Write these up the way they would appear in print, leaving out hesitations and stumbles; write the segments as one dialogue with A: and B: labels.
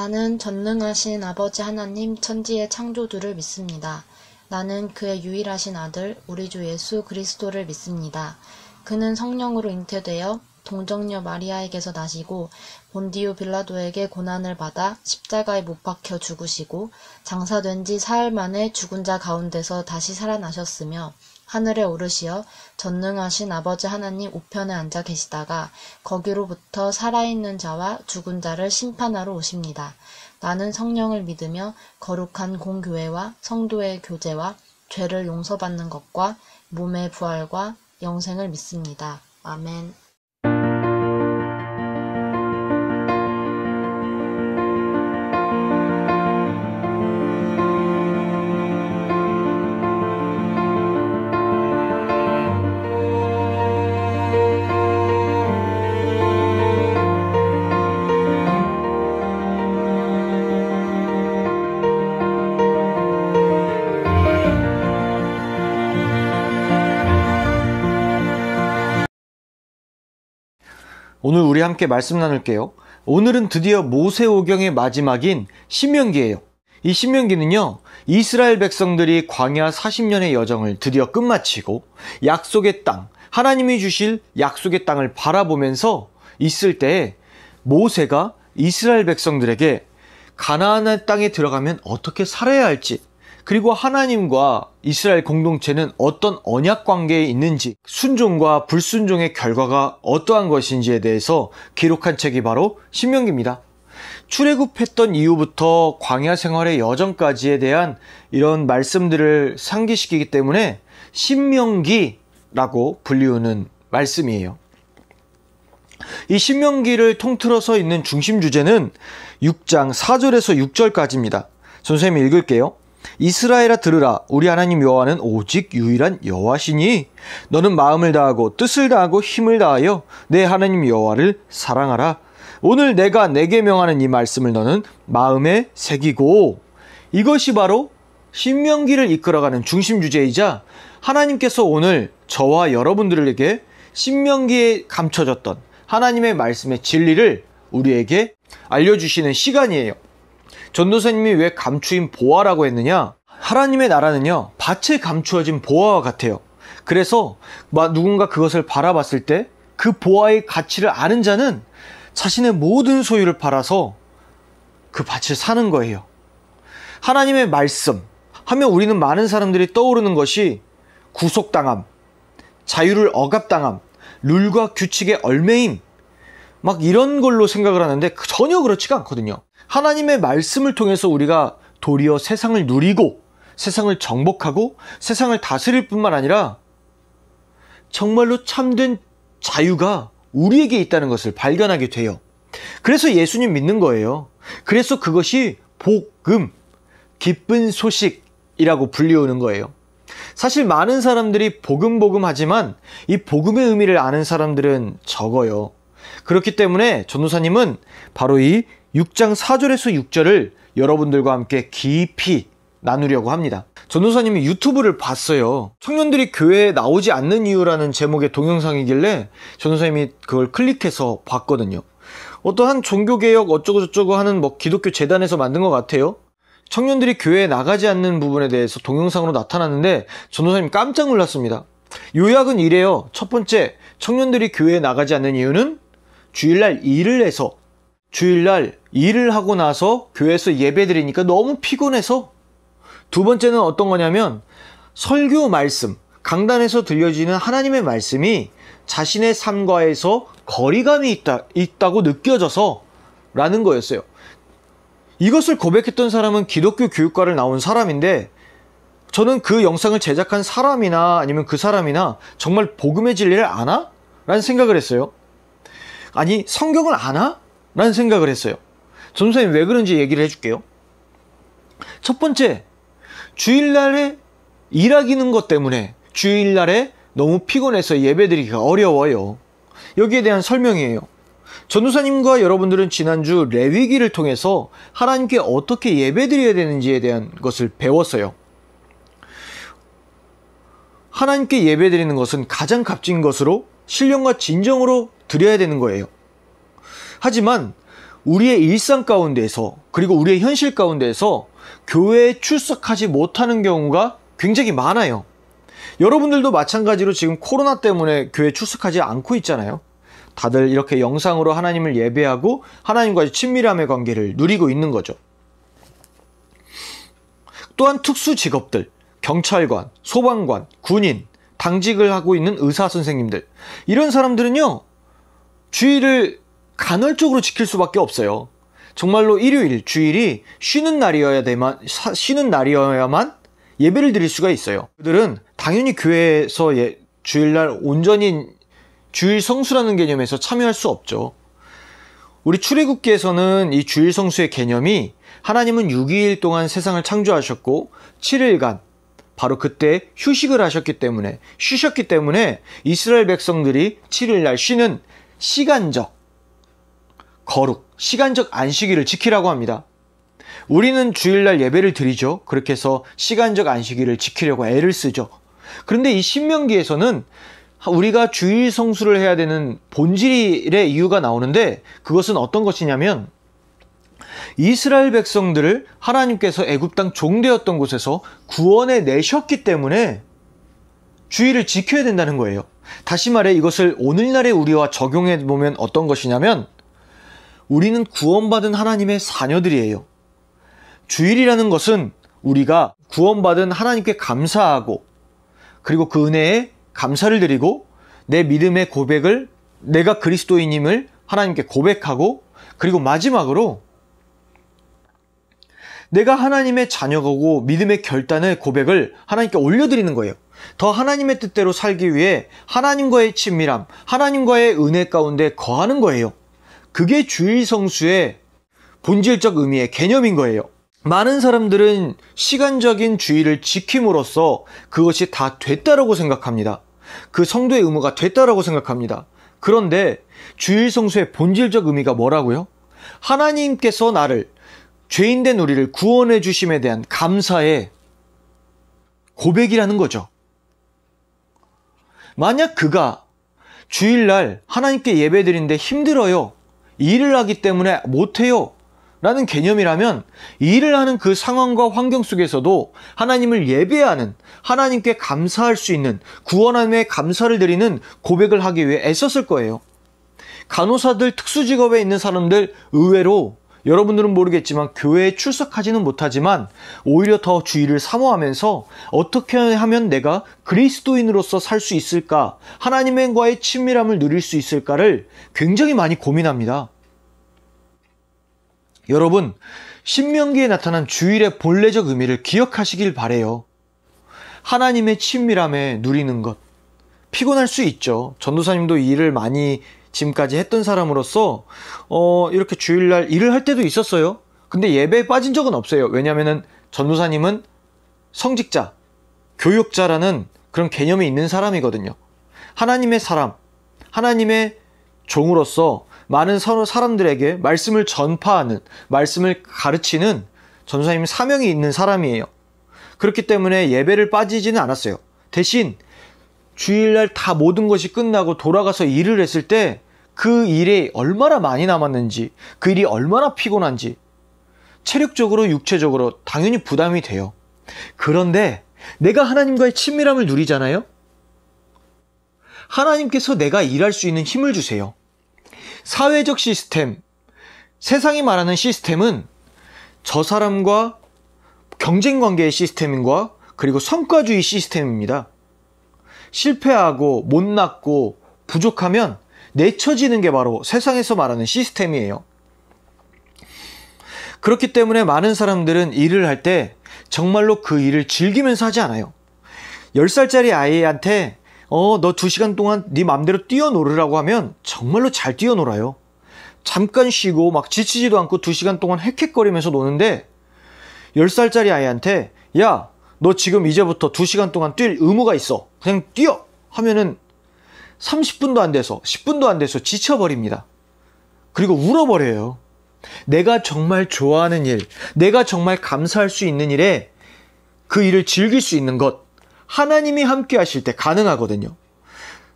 A: 나는 전능하신 아버지 하나님 천지의 창조주를 믿습니다. 나는 그의 유일하신 아들 우리 주 예수 그리스도를 믿습니다. 그는 성령으로 잉태되어 동정녀 마리아에게서 나시고 본디오 빌라도에게 고난을 받아 십자가에 못 박혀 죽으시고 장사된 지 사흘 만에 죽은 자 가운데서 다시 살아나셨으며 하늘에 오르시어 전능하신 아버지 하나님 우편에 앉아 계시다가 거기로부터 살아있는 자와 죽은 자를 심판하러 오십니다. 나는 성령을 믿으며 거룩한 공교회와 성도의 교제와 죄를 용서받는 것과 몸의 부활과 영생을 믿습니다. 아멘.
B: 오늘 우리 함께 말씀 나눌게요. 오늘은 드디어 모세오경의 마지막인 신명기예요. 이 신명기는요, 이스라엘 백성들이 광야 40년의 여정을 드디어 끝마치고 약속의 땅, 하나님이 주실 약속의 땅을 바라보면서 있을 때에 모세가 이스라엘 백성들에게 가나안의 땅에 들어가면 어떻게 살아야 할지, 그리고 하나님과 이스라엘 공동체는 어떤 언약 관계에 있는지, 순종과 불순종의 결과가 어떠한 것인지에 대해서 기록한 책이 바로 신명기입니다. 출애굽했던 이후부터 광야 생활의 여정까지에 대한 이런 말씀들을 상기시키기 때문에 신명기라고 불리우는 말씀이에요. 이 신명기를 통틀어서 있는 중심 주제는 6장 4절에서 6절까지입니다. 선생님이 읽을게요. 이스라엘아 들으라. 우리 하나님 여호와는 오직 유일한 여호와시니 너는 마음을 다하고 뜻을 다하고 힘을 다하여 내 하나님 여호와를 사랑하라. 오늘 내가 내게 명하는 이 말씀을 너는 마음에 새기고. 이것이 바로 신명기를 이끌어가는 중심 주제이자 하나님께서 오늘 저와 여러분들에게 신명기에 감춰졌던 하나님의 말씀의 진리를 우리에게 알려주시는 시간이에요. 전도사님이 왜 감추인 보화라고 했느냐? 하나님의 나라는요, 밭에 감추어진 보화와 같아요. 그래서 누군가 그것을 바라봤을 때 그 보화의 가치를 아는 자는 자신의 모든 소유를 팔아서 그 밭을 사는 거예요. 하나님의 말씀 하면 우리는 많은 사람들이 떠오르는 것이 구속당함, 자유를 억압당함, 룰과 규칙의 얽매임, 막 이런 걸로 생각을 하는데 전혀 그렇지가 않거든요. 하나님의 말씀을 통해서 우리가 도리어 세상을 누리고 세상을 정복하고 세상을 다스릴 뿐만 아니라 정말로 참된 자유가 우리에게 있다는 것을 발견하게 돼요. 그래서 예수님 믿는 거예요. 그래서 그것이 복음, 기쁜 소식이라고 불리우는 거예요. 사실 많은 사람들이 복음 하지만 이 복음의 의미를 아는 사람들은 적어요. 그렇기 때문에 전도사님은 바로 이 6장 4절에서 6절을 여러분들과 함께 깊이 나누려고 합니다. 전도사님이 유튜브를 봤어요. 청년들이 교회에 나오지 않는 이유라는 제목의 동영상이길래 전도사님이 그걸 클릭해서 봤거든요. 어떠한 종교개혁 어쩌고저쩌고 하는 기독교 재단에서 만든 것 같아요. 청년들이 교회에 나가지 않는 부분에 대해서 동영상으로 나타났는데 전도사님 깜짝 놀랐습니다. 요약은 이래요. 첫 번째, 청년들이 교회에 나가지 않는 이유는 주일날 일을 해서, 주일날 일을 하고 나서 교회에서 예배 드리니까 너무 피곤해서. 두 번째는 어떤 거냐면 설교 말씀, 강단에서 들려지는 하나님의 말씀이 자신의 삶과에서 거리감이 있다고 느껴져서 라는 거였어요. 이것을 고백했던 사람은 기독교 교육과를 나온 사람인데 저는 그 영상을 제작한 사람이나 아니면 그 사람이나 정말 복음의 진리를 아나? 라는 생각을 했어요. 아니, 성경을 아나? 라는 생각을 했어요. 전도사님 왜 그런지 얘기를 해줄게요. 첫 번째, 주일날에 일하기는 것 때문에 주일날에 너무 피곤해서 예배드리기가 어려워요. 여기에 대한 설명이에요. 전도사님과 여러분들은 지난주 레위기를 통해서 하나님께 어떻게 예배드려야 되는지에 대한 것을 배웠어요. 하나님께 예배드리는 것은 가장 값진 것으로 신령과 진정으로 드려야 되는 거예요. 하지만 우리의 일상 가운데에서 그리고 우리의 현실 가운데에서 교회에 출석하지 못하는 경우가 굉장히 많아요. 여러분들도 마찬가지로 지금 코로나 때문에 교회에 출석하지 않고 있잖아요. 다들 이렇게 영상으로 하나님을 예배하고 하나님과의 친밀함의 관계를 누리고 있는 거죠. 또한 특수 직업들, 경찰관, 소방관, 군인, 당직을 하고 있는 의사 선생님들, 이런 사람들은요, 주일을 간헐적으로 지킬 수밖에 없어요. 정말로 일요일, 주일이 쉬는 날이어야만 예배를 드릴 수가 있어요. 그들은 당연히 교회에서 주일날 온전히 주일 성수라는 개념에서 참여할 수 없죠. 우리 출애굽기에서는 이 주일 성수의 개념이 하나님은 6일 동안 세상을 창조하셨고 7일간 바로 그때 휴식을 하셨기 때문에 쉬셨기 때문에 이스라엘 백성들이 7일날 쉬는 시간적 거룩, 시간적 안식일을 지키라고 합니다. 우리는 주일날 예배를 드리죠. 그렇게 해서 시간적 안식일을 지키려고 애를 쓰죠. 그런데 이 신명기에서는 우리가 주일 성수를 해야 되는 본질의 이유가 나오는데, 그것은 어떤 것이냐면 이스라엘 백성들을 하나님께서 애굽 땅 종되었던 곳에서 구원해 내셨기 때문에 주일을 지켜야 된다는 거예요. 다시 말해 이것을 오늘날의 우리와 적용해 보면 어떤 것이냐면, 우리는 구원받은 하나님의 자녀들이에요. 주일이라는 것은 우리가 구원받은 하나님께 감사하고, 그리고 그 은혜에 감사를 드리고, 내 믿음의 고백을, 내가 그리스도인임을 하나님께 고백하고, 그리고 마지막으로 내가 하나님의 자녀고 믿음의 결단의 고백을 하나님께 올려드리는 거예요. 더 하나님의 뜻대로 살기 위해 하나님과의 친밀함, 하나님과의 은혜 가운데 거하는 거예요. 그게 주일 성수의 본질적 의미의 개념인 거예요. 많은 사람들은 시간적인 주일을 지킴으로써 그것이 다 됐다라고 생각합니다. 그 성도의 의무가 됐다라고 생각합니다. 그런데 주일 성수의 본질적 의미가 뭐라고요? 하나님께서 나를, 죄인된 우리를 구원해 주심에 대한 감사의 고백이라는 거죠. 만약 그가 주일날 하나님께 예배드리는데 힘들어요, 일을 하기 때문에 못해요 라는 개념이라면, 일을 하는 그 상황과 환경 속에서도 하나님을 예배하는, 하나님께 감사할 수 있는, 구원함에 감사를 드리는 고백을 하기 위해 애썼을 거예요. 간호사들, 특수직업에 있는 사람들, 의외로 여러분들은 모르겠지만 교회에 출석하지는 못하지만 오히려 더 주일을 사모하면서 어떻게 하면 내가 그리스도인으로서 살 수 있을까, 하나님과의 친밀함을 누릴 수 있을까를 굉장히 많이 고민합니다. 여러분, 신명기에 나타난 주일의 본래적 의미를 기억하시길 바래요. 하나님의 친밀함에 누리는 것, 피곤할 수 있죠. 전도사님도 이 일을 많이 지금까지 했던 사람으로서 이렇게 주일날 일을 할 때도 있었어요. 근데 예배에 빠진 적은 없어요. 왜냐하면 전도사님은 성직자, 교육자라는 그런 개념이 있는 사람이거든요. 하나님의 사람, 하나님의 종으로서 많은 사람들에게 말씀을 전파하는, 말씀을 가르치는 전도사님 사명이 있는 사람이에요. 그렇기 때문에 예배를 빠지지는 않았어요. 대신 주일날 다 모든 것이 끝나고 돌아가서 일을 했을 때 그 일이 얼마나 많이 남았는지, 그 일이 얼마나 피곤한지 체력적으로, 육체적으로 당연히 부담이 돼요. 그런데 내가 하나님과의 친밀함을 누리잖아요. 하나님께서 내가 일할 수 있는 힘을 주세요. 사회적 시스템, 세상이 말하는 시스템은 저 사람과 경쟁관계의 시스템과 그리고 성과주의 시스템입니다. 실패하고 못났고 부족하면 내쳐지는 게 바로 세상에서 말하는 시스템이에요. 그렇기 때문에 많은 사람들은 일을 할 때 정말로 그 일을 즐기면서 하지 않아요. 10살짜리 아이한테 너 2시간 동안 네 맘대로 뛰어놀으라고 하면 정말로 잘 뛰어놀아요. 잠깐 쉬고 막 지치지도 않고 2시간 동안 헥헥거리면서 노는데, 10살짜리 아이한테 야, 너 지금 이제부터 2시간 동안 뛸 의무가 있어, 그냥 뛰어 하면은 30분도 안 돼서 10분도 안 돼서 지쳐버립니다. 그리고 울어버려요. 내가 정말 좋아하는 일, 내가 정말 감사할 수 있는 일에 그 일을 즐길 수 있는 것, 하나님이 함께 하실 때 가능하거든요.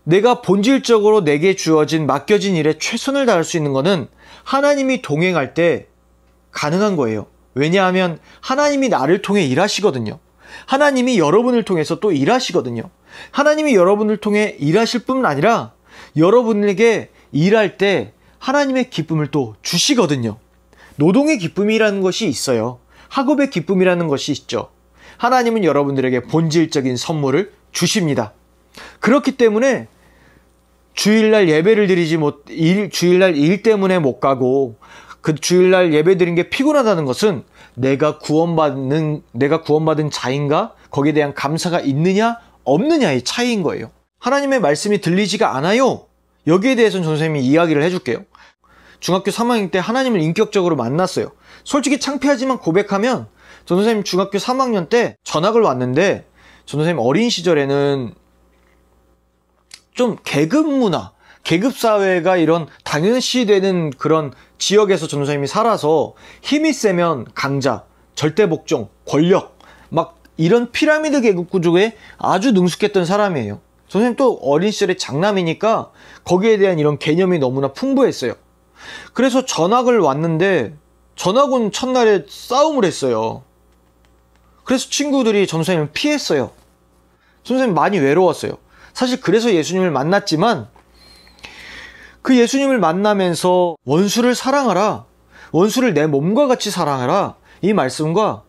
B: 내가 본질적으로 내게 주어진 맡겨진 일에 최선을 다할 수 있는 것은 하나님이 동행할 때 가능한 거예요. 왜냐하면 하나님이 나를 통해 일하시거든요. 하나님이 여러분을 통해서 또 일하시거든요. 하나님이 여러분을 통해 일하실 뿐만 아니라 여러분에게 일할 때 하나님의 기쁨을 또 주시거든요. 노동의 기쁨이라는 것이 있어요. 학업의 기쁨이라는 것이 있죠. 하나님은 여러분들에게 본질적인 선물을 주십니다. 그렇기 때문에 주일날 예배를 드리지 주일날 일 때문에 못 가고 그 주일날 예배 드린 게 피곤하다는 것은 내가 구원받은 자인가? 거기에 대한 감사가 있느냐 없느냐의 차이인 거예요. 하나님의 말씀이 들리지가 않아요. 여기에 대해서는 전선생님이 이야기를 해줄게요. 중학교 3학년 때 하나님을 인격적으로 만났어요. 솔직히 창피하지만 고백하면 전선생님 중학교 3학년 때 전학을 왔는데 전선생님 어린 시절에는 좀 계급 문화, 계급 사회가 이런 당연시되는 그런 지역에서 전도사님이 살아서 힘이 세면 강자, 절대복종, 권력 막 이런 피라미드 계급 구조에 아주 능숙했던 사람이에요. 전도사님 또 어린 시절에 장남이니까 거기에 대한 이런 개념이 너무나 풍부했어요. 그래서 전학을 왔는데 전학 온 첫날에 싸움을 했어요. 그래서 친구들이 전도사님을 피했어요. 전도사님 많이 외로웠어요. 사실 그래서 예수님을 만났지만 그 예수님을 만나면서 원수를 사랑하라, 원수를 내 몸과 같이 사랑하라, 이 말씀과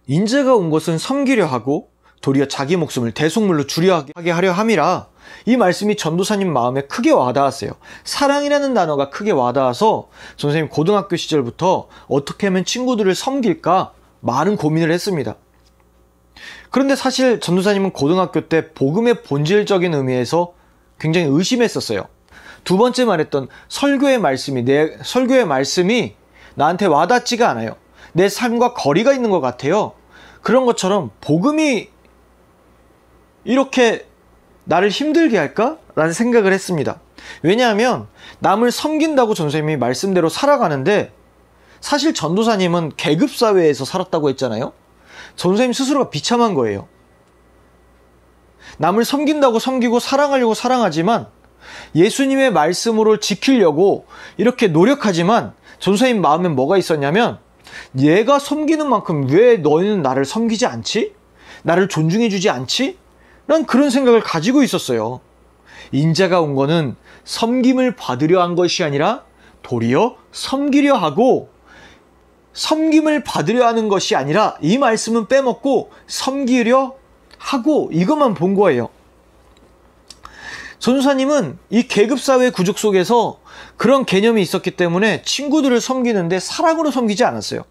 B: 인자가 온 것은 섬기려 하고 도리어 자기 목숨을 대속물로 주려하게 하려 함이라, 이 말씀이 전도사님 마음에 크게 와닿았어요. 사랑이라는 단어가 크게 와닿아서 선생님 고등학교 시절부터 어떻게 하면 친구들을 섬길까 많은 고민을 했습니다. 그런데 사실 전도사님은 고등학교 때 복음의 본질적인 의미에서 굉장히 의심했었어요. 두 번째 말했던 설교의 말씀이 나한테 와닿지가 않아요. 내 삶과 거리가 있는 것 같아요. 그런 것처럼 복음이 이렇게 나를 힘들게 할까? 라는 생각을 했습니다. 왜냐하면 남을 섬긴다고 전도사님이 말씀대로 살아가는데 사실 전도사님은 계급사회에서 살았다고 했잖아요. 전도사님 스스로가 비참한 거예요. 남을 섬긴다고 섬기고 사랑하려고 사랑하지만 예수님의 말씀으로 지키려고 이렇게 노력하지만 전도사님 마음엔 뭐가 있었냐면 얘가 섬기는 만큼 왜 너희는 나를 섬기지 않지? 나를 존중해 주지 않지? 난 그런 생각을 가지고 있었어요. 인자가 온 거는 섬김을 받으려 한 것이 아니라 도리어 섬기려 하고, 섬김을 받으려 하는 것이 아니라 이 말씀은 빼먹고 섬기려 하고, 이것만 본 거예요. 전도사님은 이 계급사회 구조 속에서 그런 개념이 있었기 때문에 친구들을 섬기는데 사랑으로 섬기지 않았어요.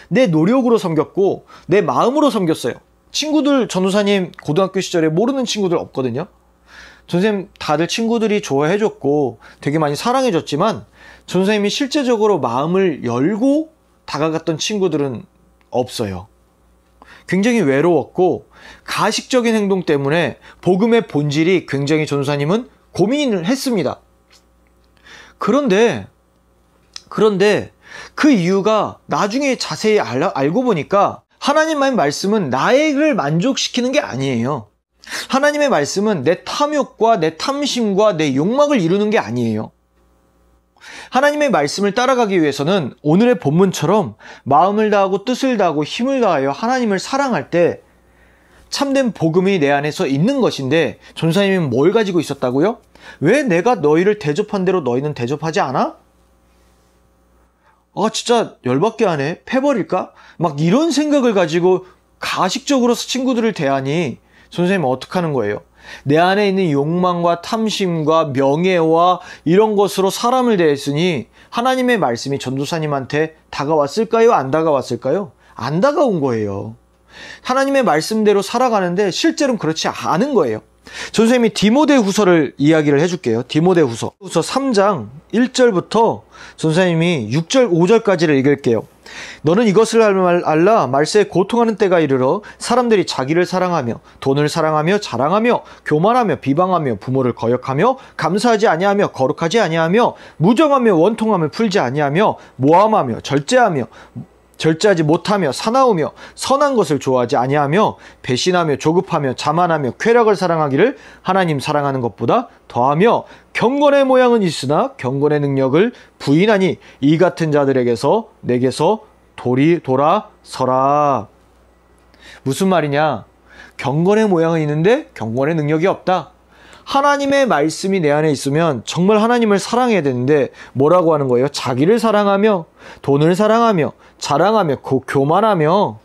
B: 내 노력으로 섬겼고 내 마음으로 섬겼어요. 친구들, 전도사님 고등학교 시절에 모르는 친구들 없거든요. 전도사님 다들 친구들이 좋아해줬고 되게 많이 사랑해줬지만 전도사님이 실제적으로 마음을 열고 다가갔던 친구들은 없어요. 굉장히 외로웠고 가식적인 행동 때문에 복음의 본질이 굉장히 전도사님은 고민을 했습니다. 그런데 그 이유가 나중에 자세히 알고 보니까 하나님의 말씀은 나를 만족시키는 게 아니에요. 하나님의 말씀은 내 탐욕과 내 탐심과 내 욕망을 이루는 게 아니에요. 하나님의 말씀을 따라가기 위해서는 오늘의 본문처럼 마음을 다하고 뜻을 다하고 힘을 다하여 하나님을 사랑할 때 참된 복음이 내 안에서 있는 것인데, 전도사님은 뭘 가지고 있었다고요? 왜 내가 너희를 대접한 대로 너희는 대접하지 않아? 진짜 열받게 하네, 패버릴까? 막 이런 생각을 가지고 가식적으로 친구들을 대하니 전도사님은 어떻게 하는 거예요? 내 안에 있는 욕망과 탐심과 명예와 이런 것으로 사람을 대했으니 하나님의 말씀이 전도사님한테 다가왔을까요? 안 다가왔을까요? 안 다가온 거예요. 하나님의 말씀대로 살아가는데 실제로는 그렇지 않은 거예요. 전도사님이 디모데후서를 이야기를 해줄게요. 디모데후서 3장 1절부터 전도사님이 6절 5절까지를 읽을게요. 너는 이것을 알라. 말세에 고통하는 때가 이르러 사람들이 자기를 사랑하며 돈을 사랑하며 자랑하며 교만하며 비방하며 부모를 거역하며 감사하지 아니하며 거룩하지 아니하며 무정하며 원통함을 풀지 아니하며 모함하며 절제하며 절제하지 못하며 사나우며 선한 것을 좋아하지 아니하며 배신하며 조급하며 자만하며 쾌락을 사랑하기를 하나님 사랑하는 것보다 더하며 경건의 모양은 있으나 경건의 능력을 부인하니 이 같은 자들에게서 내게서 돌아서라. 무슨 말이냐? 경건의 모양은 있는데 경건의 능력이 없다. 하나님의 말씀이 내 안에 있으면 정말 하나님을 사랑해야 되는데 뭐라고 하는 거예요? 자기를 사랑하며 돈을 사랑하며 자랑하며 교만하며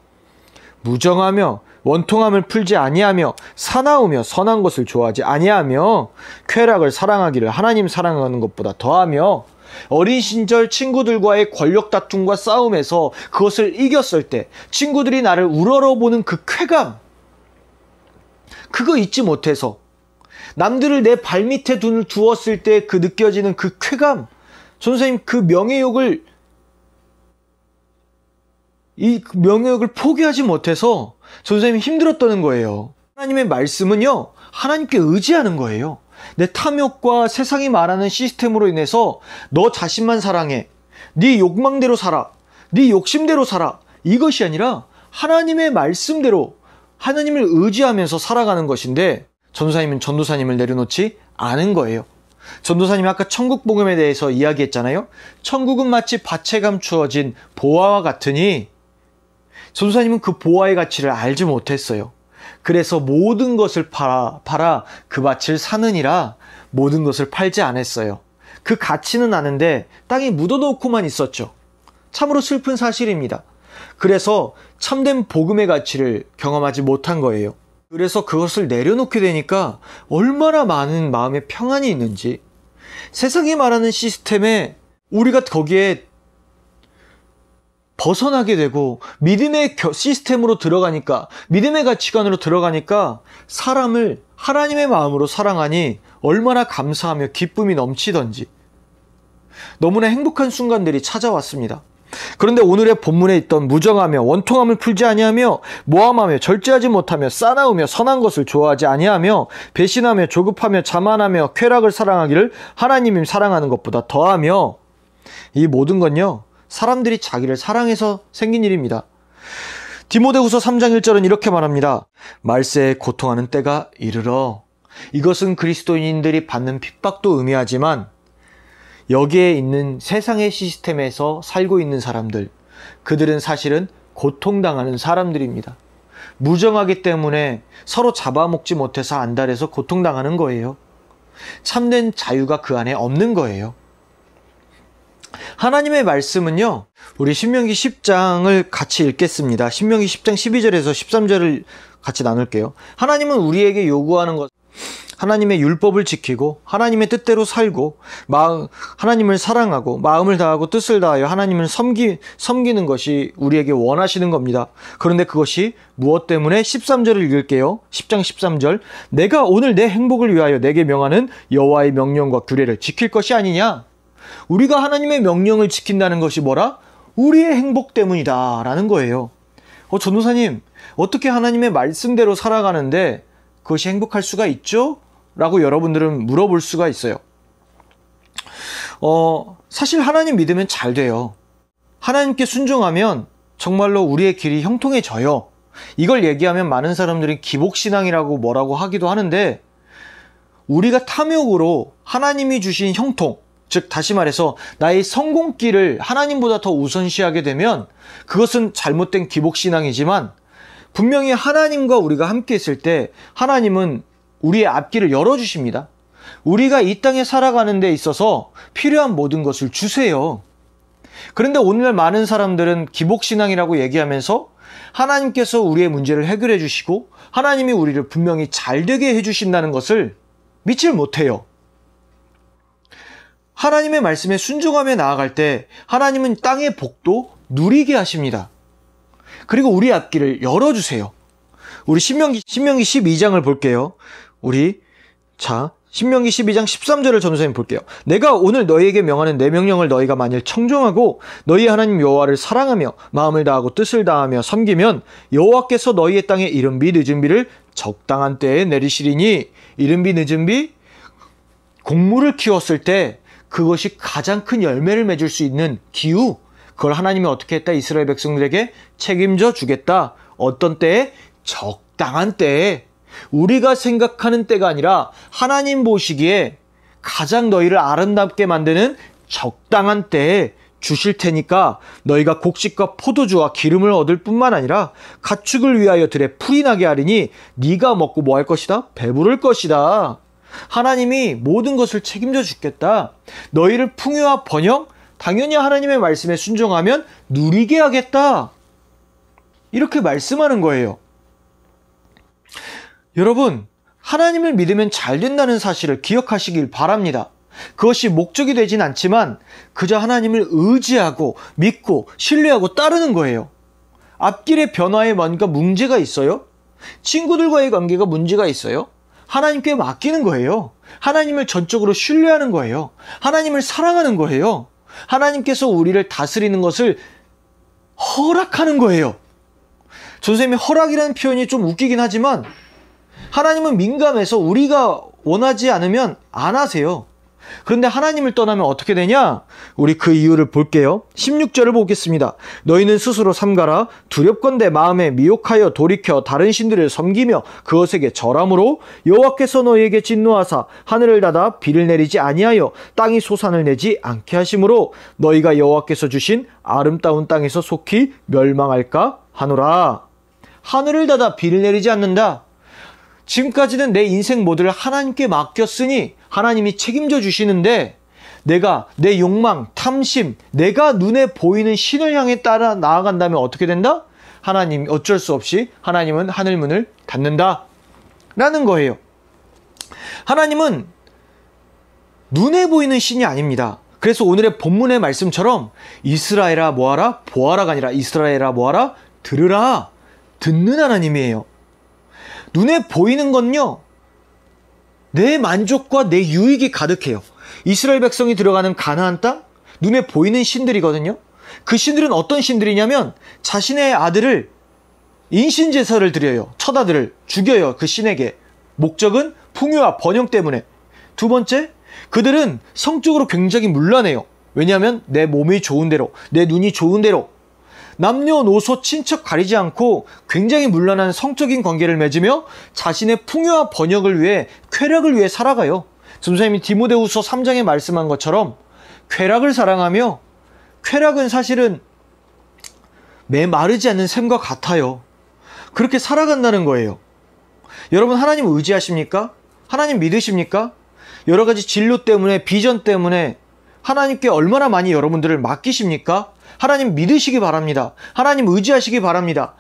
B: 무정하며 원통함을 풀지 아니하며 사나우며 선한 것을 좋아하지 아니하며 쾌락을 사랑하기를 하나님 사랑하는 것보다 더하며 어린 시절 친구들과의 권력 다툼과 싸움에서 그것을 이겼을 때 친구들이 나를 우러러보는 그 쾌감, 그거 잊지 못해서 남들을 내 발밑에 두었을 때 그 느껴지는 그 쾌감, 선생님 그 명예욕을 포기하지 못해서 선생님이 힘들었다는 거예요. 하나님의 말씀은요, 하나님께 의지하는 거예요. 내 탐욕과 세상이 말하는 시스템으로 인해서 너 자신만 사랑해, 네 욕망대로 살아, 네 욕심대로 살아, 이것이 아니라 하나님의 말씀대로 하나님을 의지하면서 살아가는 것인데, 전도사님은 전도사님을 내려놓지 않은 거예요. 전도사님이 아까 천국 복음에 대해서 이야기했잖아요. 천국은 마치 밭에 감추어진 보화와 같으니 전도사님은 그 보화의 가치를 알지 못했어요. 그래서 모든 것을 팔아 그 밭을 사느니라 모든 것을 팔지 않았어요. 그 가치는 아는데 땅에 묻어놓고만 있었죠. 참으로 슬픈 사실입니다. 그래서 참된 복음의 가치를 경험하지 못한 거예요. 그래서 그것을 내려놓게 되니까 얼마나 많은 마음의 평안이 있는지, 세상이 말하는 시스템에 우리가 거기에 벗어나게 되고 믿음의 시스템으로 들어가니까, 믿음의 가치관으로 들어가니까 사람을 하나님의 마음으로 사랑하니 얼마나 감사하며 기쁨이 넘치던지 너무나 행복한 순간들이 찾아왔습니다. 그런데 오늘의 본문에 있던 무정하며 원통함을 풀지 아니하며 모함하며 절제하지 못하며 싸나우며 선한 것을 좋아하지 아니하며 배신하며 조급하며 자만하며 쾌락을 사랑하기를 하나님이 사랑하는 것보다 더하며, 이 모든 건요 사람들이 자기를 사랑해서 생긴 일입니다. 디모데후서 3장 1절은 이렇게 말합니다. 말세에 고통하는 때가 이르러. 이것은 그리스도인들이 받는 핍박도 의미하지만 여기에 있는 세상의 시스템에서 살고 있는 사람들, 그들은 사실은 고통당하는 사람들입니다. 무정하기 때문에 서로 잡아먹지 못해서 안달해서 고통당하는 거예요. 참된 자유가 그 안에 없는 거예요. 하나님의 말씀은요, 우리 신명기 10장을 같이 읽겠습니다. 신명기 10장 12절에서 13절을 같이 나눌게요. 하나님은 우리에게 요구하는 것, 하나님의 율법을 지키고 하나님의 뜻대로 살고 하나님을 사랑하고 마음을 다하고 뜻을 다하여 하나님을 섬기는 것이 우리에게 원하시는 겁니다. 그런데 그것이 무엇 때문에? 13절을 읽을게요. 10장 13절. 내가 오늘 내 행복을 위하여 내게 명하는 여호와의 명령과 규례를 지킬 것이 아니냐? 우리가 하나님의 명령을 지킨다는 것이 뭐라? 우리의 행복 때문이다 라는 거예요. 전도사님, 어떻게 하나님의 말씀대로 살아가는데 그것이 행복할 수가 있죠? 라고 여러분들은 물어볼 수가 있어요. 사실 하나님 믿으면 잘 돼요. 하나님께 순종하면 정말로 우리의 길이 형통해져요. 이걸 얘기하면 많은 사람들이 기복신앙이라고 뭐라고 하기도 하는데, 우리가 탐욕으로 하나님이 주신 형통, 즉 다시 말해서 나의 성공길을 하나님보다 더 우선시하게 되면 그것은 잘못된 기복신앙이지만, 분명히 하나님과 우리가 함께 있을 때 하나님은 우리의 앞길을 열어주십니다. 우리가 이 땅에 살아가는 데 있어서 필요한 모든 것을 주세요. 그런데 오늘날 많은 사람들은 기복신앙이라고 얘기하면서 하나님께서 우리의 문제를 해결해 주시고 하나님이 우리를 분명히 잘되게 해주신다는 것을 믿질 못해요. 하나님의 말씀에 순종하며 나아갈 때 하나님은 땅의 복도 누리게 하십니다. 그리고 우리 앞길을 열어주세요. 우리 신명기 12장을 볼게요. 신명기 12장 13절을 전도사님 볼게요. 내가 오늘 너희에게 명하는 내 명령을 너희가 만일 청종하고 너희 하나님 여호와를 사랑하며 마음을 다하고 뜻을 다하며 섬기면 여호와께서 너희의 땅에 이른 비 늦은 비를 적당한 때에 내리시리니, 이른 비 늦은 비, 곡물을 키웠을 때 그것이 가장 큰 열매를 맺을 수 있는 기후, 그걸 하나님이 어떻게 했다? 이스라엘 백성들에게 책임져 주겠다. 어떤 때에? 적당한 때에. 우리가 생각하는 때가 아니라 하나님 보시기에 가장 너희를 아름답게 만드는 적당한 때에 주실 테니까 너희가 곡식과 포도주와 기름을 얻을 뿐만 아니라 가축을 위하여 들에 풀이 나게 하리니 네가 먹고 뭐 할 것이다? 배부를 것이다. 하나님이 모든 것을 책임져 주겠다. 너희를 풍요와 번영, 당연히 하나님의 말씀에 순종하면 누리게 하겠다. 이렇게 말씀하는 거예요. 여러분, 하나님을 믿으면 잘 된다는 사실을 기억하시길 바랍니다. 그것이 목적이 되진 않지만 그저 하나님을 의지하고 믿고 신뢰하고 따르는 거예요. 앞길의 변화에 뭔가 문제가 있어요? 친구들과의 관계가 문제가 있어요? 하나님께 맡기는 거예요. 하나님을 전적으로 신뢰하는 거예요. 하나님을 사랑하는 거예요. 하나님께서 우리를 다스리는 것을 허락하는 거예요. 선생님이 허락이라는 표현이 좀 웃기긴 하지만 하나님은 민감해서 우리가 원하지 않으면 안 하세요. 그런데 하나님을 떠나면 어떻게 되냐? 우리 그 이유를 볼게요. 16절을 보겠습니다. 너희는 스스로 삼가라. 두렵건대 마음에 미혹하여 돌이켜 다른 신들을 섬기며 그것에게 절함으로 여호와께서 너희에게 진노하사 하늘을 닫아 비를 내리지 아니하여 땅이 소산을 내지 않게 하심으로 너희가 여호와께서 주신 아름다운 땅에서 속히 멸망할까 하노라. 하늘을 닫아 비를 내리지 않는다. 지금까지는 내 인생 모두를 하나님께 맡겼으니 하나님이 책임져 주시는데 내가 내 욕망, 탐심, 내가 눈에 보이는 신을 향해 따라 나아간다면 어떻게 된다? 하나님 어쩔 수 없이 하나님은 하늘 문을 닫는다 라는 거예요. 하나님은 눈에 보이는 신이 아닙니다. 그래서 오늘의 본문의 말씀처럼 이스라엘아 뭐하라? 보아라가 아니라 이스라엘아 뭐하라? 들으라. 듣는 하나님이에요. 눈에 보이는 건요, 내 만족과 내 유익이 가득해요. 이스라엘 백성이 들어가는 가나안 땅, 눈에 보이는 신들이거든요. 그 신들은 어떤 신들이냐면 자신의 아들을 인신제사를 드려요. 첫 아들을 죽여요. 그 신에게. 목적은 풍요와 번영 때문에. 두 번째, 그들은 성적으로 굉장히 문란해요. 왜냐하면 내 몸이 좋은 대로, 내 눈이 좋은 대로 남녀노소 친척 가리지 않고 굉장히 문란한 성적인 관계를 맺으며 자신의 풍요와 번영을 위해 쾌락을 위해 살아가요. 선생님이 디모데후서 3장에 말씀한 것처럼 쾌락을 사랑하며, 쾌락은 사실은 메마르지 않는 샘과 같아요. 그렇게 살아간다는 거예요. 여러분 하나님 의지하십니까? 하나님 믿으십니까? 여러 가지 진로 때문에, 비전 때문에 하나님께 얼마나 많이 여러분들을 맡기십니까? 하나님 믿으시기 바랍니다. 하나님 의지하시기 바랍니다.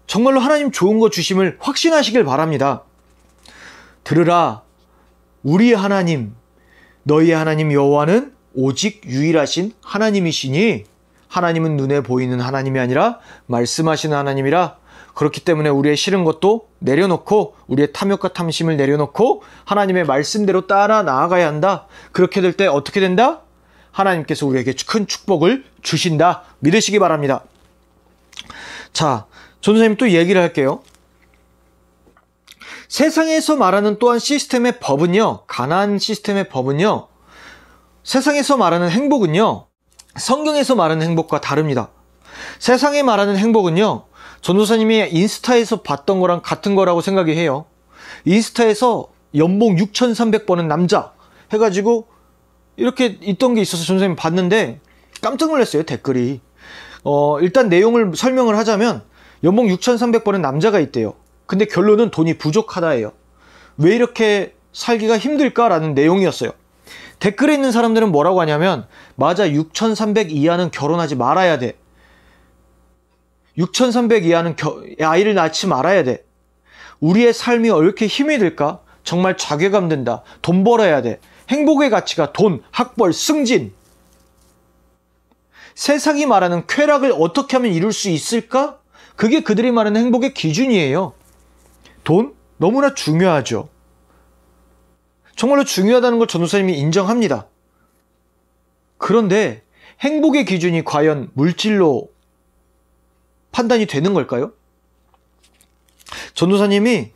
B: 정말로 하나님 좋은 거 주심을 확신하시길 바랍니다. 들으라. 우리 하나님, 너희의 하나님 여호와는 오직 유일하신 하나님이시니 하나님은 눈에 보이는 하나님이 아니라 말씀하시는 하나님이라. 그렇기 때문에 우리의 싫은 것도 내려놓고 우리의 탐욕과 탐심을 내려놓고 하나님의 말씀대로 따라 나아가야 한다. 그렇게 될 때 어떻게 된다? 하나님께서 우리에게 큰 축복을 주신다. 믿으시기 바랍니다. 자, 전도사님 또 얘기를 할게요. 세상에서 말하는 또한 시스템의 법은요, 가나안 시스템의 법은요, 세상에서 말하는 행복은요, 성경에서 말하는 행복과 다릅니다. 세상에 말하는 행복은요, 전도사님이 인스타에서 봤던 거랑 같은 거라고 생각이 해요. 인스타에서 연봉 6,300버는 남자 해가지고 이렇게 있던 게 있어서 전도사님 봤는데 깜짝 놀랐어요. 댓글이. 일단 내용을 설명을 하자면 연봉 6,300버는 남자가 있대요. 근데 결론은 돈이 부족하다예요. 왜 이렇게 살기가 힘들까라는 내용이었어요. 댓글에 있는 사람들은 뭐라고 하냐면 맞아, 6,300 이하는 결혼하지 말아야 돼. 6,300 이하는 아이를 낳지 말아야 돼. 우리의 삶이 왜 이렇게 힘이 들까? 정말 자괴감 든다. 돈 벌어야 돼. 행복의 가치가 돈, 학벌, 승진. 세상이 말하는 쾌락을 어떻게 하면 이룰 수 있을까? 그게 그들이 말하는 행복의 기준이에요. 돈? 너무나 중요하죠. 정말로 중요하다는 걸 전도사님이 인정합니다. 그런데 행복의 기준이 과연 물질로 판단이 되는 걸까요? 전도사님이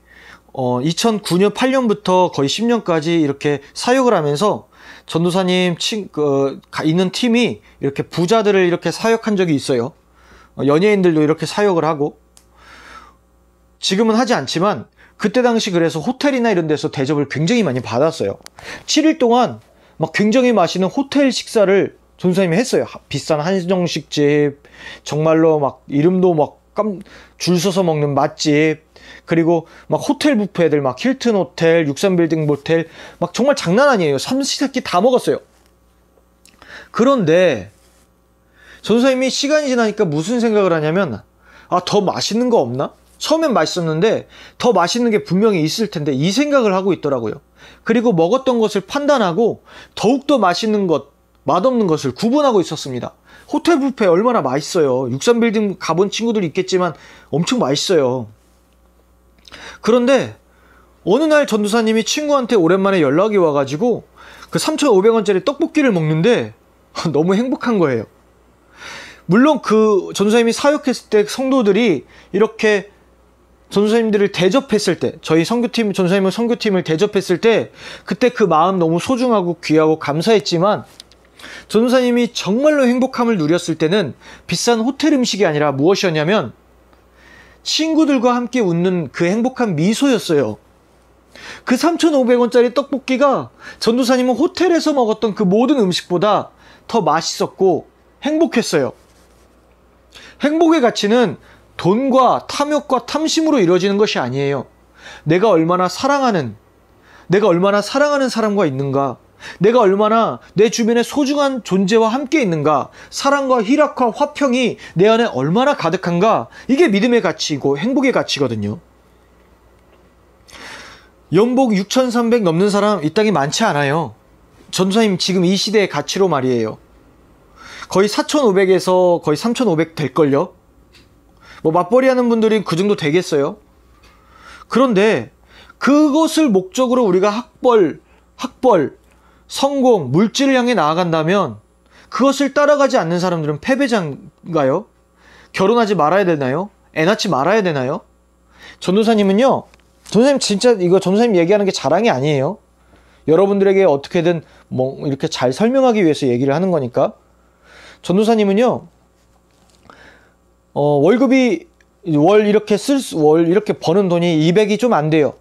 B: 2009년, 8년부터 거의 10년까지 이렇게 사역을 하면서 전도사님 있는 팀이 이렇게 부자들을 이렇게 사역한 적이 있어요. 연예인들도 이렇게 사역을 하고, 지금은 하지 않지만 그때 당시 그래서 호텔이나 이런 데서 대접을 굉장히 많이 받았어요. 7일 동안 막 굉장히 맛있는 호텔 식사를 전도사님이 했어요. 비싼 한정식집, 정말로 막 이름도 막 줄 서서 먹는 맛집, 그리고 막 호텔 뷔페들, 막 힐튼 호텔, 63빌딩 모텔, 막 정말 장난 아니에요. 삼시세끼 다 먹었어요. 그런데 전도사님이 시간이 지나니까 무슨 생각을 하냐면, 더 맛있는 거 없나? 처음엔 맛있었는데 더 맛있는 게 분명히 있을 텐데, 이 생각을 하고 있더라고요. 그리고 먹었던 것을 판단하고 더욱더 맛있는 것, 맛없는 것을 구분하고 있었습니다. 호텔 뷔페 얼마나 맛있어요. 63빌딩 가본 친구들이 있겠지만 엄청 맛있어요. 그런데 어느 날 전도사님이 친구한테 오랜만에 연락이 와가지고 그 3,500원짜리 떡볶이를 먹는데 너무 행복한 거예요. 물론 그 전도사님이 사역했을 때 성도들이 이렇게 전도사님들을 대접했을 때, 저희 선교팀, 전도사님의 선교팀을 대접했을 때 그때 그 마음 너무 소중하고 귀하고 감사했지만, 전도사님이 정말로 행복함을 누렸을 때는 비싼 호텔 음식이 아니라 무엇이었냐면 친구들과 함께 웃는 그 행복한 미소였어요. 그 3,500원짜리 떡볶이가 전도사님은 호텔에서 먹었던 그 모든 음식보다 더 맛있었고 행복했어요. 행복의 가치는 돈과 탐욕과 탐심으로 이루어지는 것이 아니에요. 내가 얼마나 사랑하는 사람과 있는가, 내가 얼마나 내 주변에 소중한 존재와 함께 있는가, 사랑과 희락과 화평이 내 안에 얼마나 가득한가, 이게 믿음의 가치이고 행복의 가치거든요. 연봉 6,300 넘는 사람 이 땅에 많지 않아요. 전도사님 지금 이 시대의 가치로 말이에요. 거의 4,500에서 거의 3,500 될걸요? 뭐 맞벌이 하는 분들이 그 정도 되겠어요? 그런데 그것을 목적으로 우리가 학벌, 성공, 물질을 향해 나아간다면 그것을 따라가지 않는 사람들은 패배자인가요? 결혼하지 말아야 되나요? 애 낳지 말아야 되나요? 전도사님은요, 전도사님 진짜 이거 전도사님 얘기하는 게 자랑이 아니에요. 여러분들에게 어떻게든 뭐 이렇게 잘 설명하기 위해서 얘기를 하는 거니까. 전도사님은요, 월급이 월 이렇게 버는 돈이 200이 좀 안 돼요.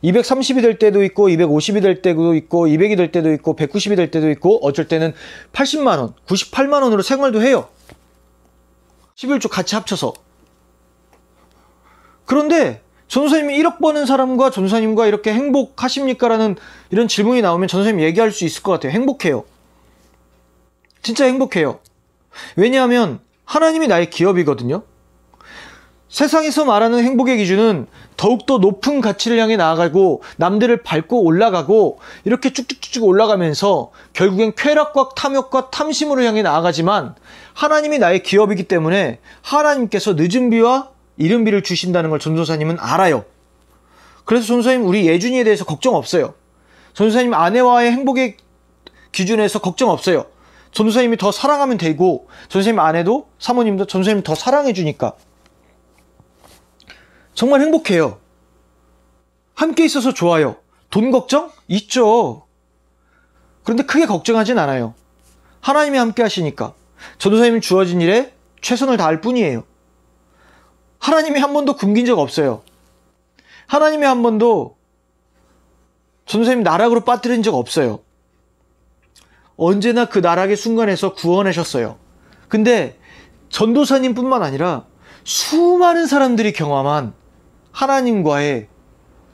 B: 230이 될 때도 있고 250이 될 때도 있고 200이 될 때도 있고 190이 될 때도 있고, 어쩔 때는 80만 원, 98만 원으로 생활도 해요. 11조 같이 합쳐서. 그런데 전도사님이 1억 버는 사람과 전도사님과 이렇게 행복하십니까? 라는 이런 질문이 나오면 전도사님 얘기할 수 있을 것 같아요. 행복해요. 진짜 행복해요. 왜냐하면 하나님이 나의 기업이거든요. 세상에서 말하는 행복의 기준은 더욱더 높은 가치를 향해 나아가고 남들을 밟고 올라가고 이렇게 쭉쭉쭉 올라가면서 결국엔 쾌락과 탐욕과 탐심으로 향해 나아가지만, 하나님이 나의 기업이기 때문에 하나님께서 늦은 비와 이른 비를 주신다는 걸 전도사님은 알아요. 그래서 전도사님 우리 예준이에 대해서 걱정 없어요. 전도사님 아내와의 행복의 기준에서 걱정 없어요. 전도사님이 더 사랑하면 되고, 전도사님 아내도 사모님도 전도사님 더 사랑해 주니까 정말 행복해요. 함께 있어서 좋아요. 돈 걱정? 있죠. 그런데 크게 걱정하진 않아요. 하나님이 함께 하시니까 전도사님이 주어진 일에 최선을 다할 뿐이에요. 하나님이 한 번도 굶긴 적 없어요. 하나님이 한 번도 전도사님 나락으로 빠뜨린 적 없어요. 언제나 그 나락의 순간에서 구원하셨어요. 근데 전도사님뿐만 아니라 수많은 사람들이 경험한 하나님과의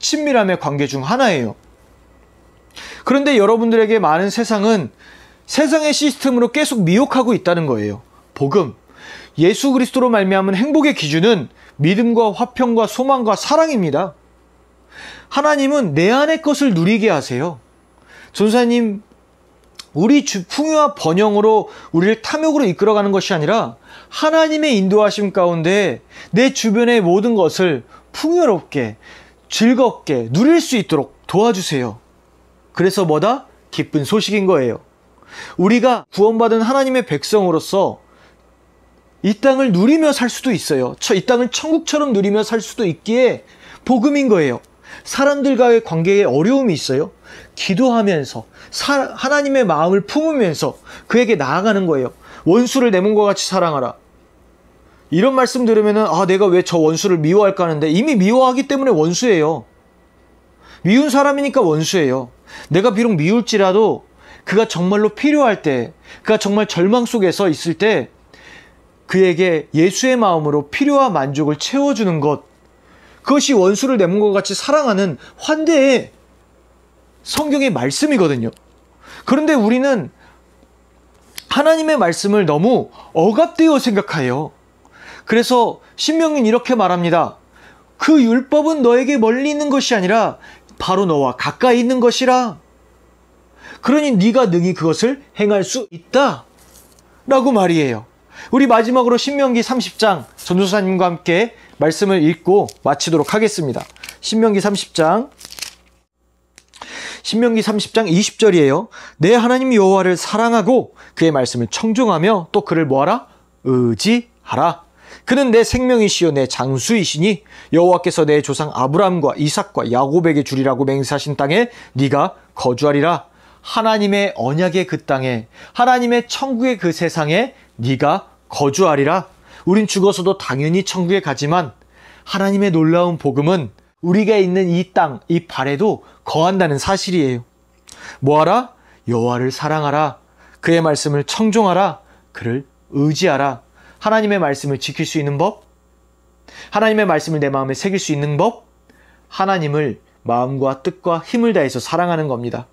B: 친밀함의 관계 중 하나예요. 그런데 여러분들에게 많은 세상은 세상의 시스템으로 계속 미혹하고 있다는 거예요. 복음, 예수 그리스도로 말미암은 행복의 기준은 믿음과 화평과 소망과 사랑입니다. 하나님은 내 안의 것을 누리게 하세요. 전도사님, 우리 풍요와 번영으로 우리를 탐욕으로 이끌어가는 것이 아니라 하나님의 인도하심 가운데 내 주변의 모든 것을 풍요롭게 즐겁게 누릴 수 있도록 도와주세요. 그래서 뭐다? 기쁜 소식인 거예요. 우리가 구원받은 하나님의 백성으로서 이 땅을 누리며 살 수도 있어요. 이 땅을 천국처럼 누리며 살 수도 있기에 복음인 거예요. 사람들과의 관계에 어려움이 있어요? 기도하면서 하나님의 마음을 품으면서 그에게 나아가는 거예요. 원수를 내 몸과 같이 사랑하라. 이런 말씀 들으면은 내가 왜 저 원수를 미워할까 하는데, 이미 미워하기 때문에 원수예요. 미운 사람이니까 원수예요. 내가 비록 미울지라도 그가 정말로 필요할 때, 그가 정말 절망 속에서 있을 때 그에게 예수의 마음으로 필요와 만족을 채워주는 것, 그것이 원수를 내 몸과 같이 사랑하는 환대의 성경의 말씀이거든요. 그런데 우리는 하나님의 말씀을 너무 억압되어 생각해요. 그래서 신명기는 이렇게 말합니다. 그 율법은 너에게 멀리 있는 것이 아니라 바로 너와 가까이 있는 것이라. 그러니 네가 능히 그것을 행할 수 있다 라고 말이에요. 우리 마지막으로 신명기 30장 전도사님과 함께 말씀을 읽고 마치도록 하겠습니다. 신명기 30장 20절이에요. 내 하나님 여호와를 사랑하고 그의 말씀을 청종하며 또 그를 뭐하라? 의지하라. 그는 내 생명이시요 내 장수이시니 여호와께서 내 조상 아브라함과 이삭과 야곱에게 주리라고 맹세하신 땅에 네가 거주하리라. 하나님의 언약의 그 땅에, 하나님의 천국의 그 세상에 네가 거주하리라. 우린 죽어서도 당연히 천국에 가지만 하나님의 놀라운 복음은 우리가 있는 이 땅, 이 발에도 거한다는 사실이에요. 뭐하라? 여호와를 사랑하라. 그의 말씀을 청종하라. 그를 의지하라. 하나님의 말씀을 지킬 수 있는 법, 하나님의 말씀을 내 마음에 새길 수 있는 법, 하나님을 마음과 뜻과 힘을 다해서 사랑하는 겁니다.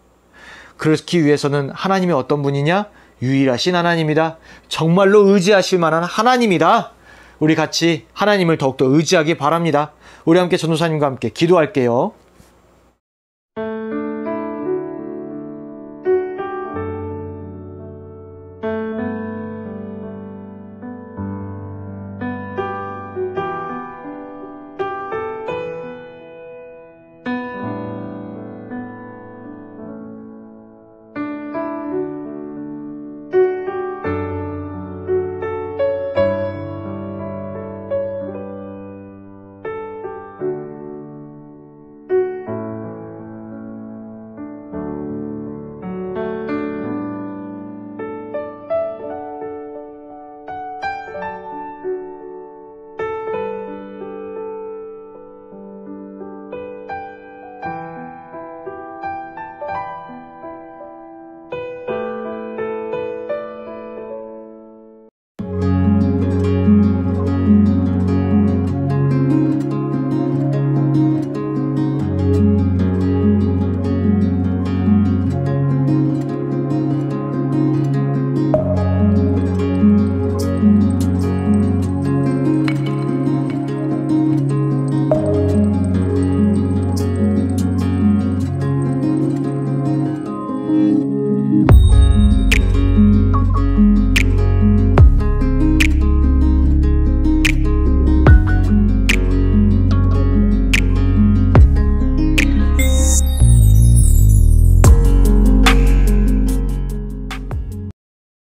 B: 그렇기 위해서는 하나님이 어떤 분이냐? 유일하신 하나님이다. 정말로 의지하실 만한 하나님이다. 우리 같이 하나님을 더욱더 의지하기 바랍니다. 우리 함께 전도사님과 함께 기도할게요.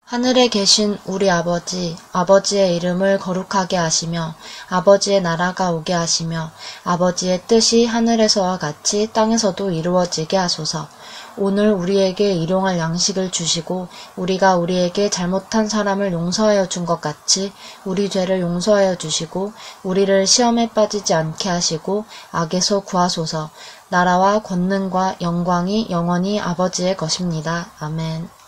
A: 하늘에 계신 우리 아버지, 아버지의 이름을 거룩하게 하시며 아버지의 나라가 오게 하시며 아버지의 뜻이 하늘에서와 같이 땅에서도 이루어지게 하소서. 오늘 우리에게 일용할 양식을 주시고 우리가 우리에게 잘못한 사람을 용서하여 준 것 같이 우리 죄를 용서하여 주시고 우리를 시험에 빠지지 않게 하시고 악에서 구하소서. 나라와 권능과 영광이 영원히 아버지의 것입니다. 아멘.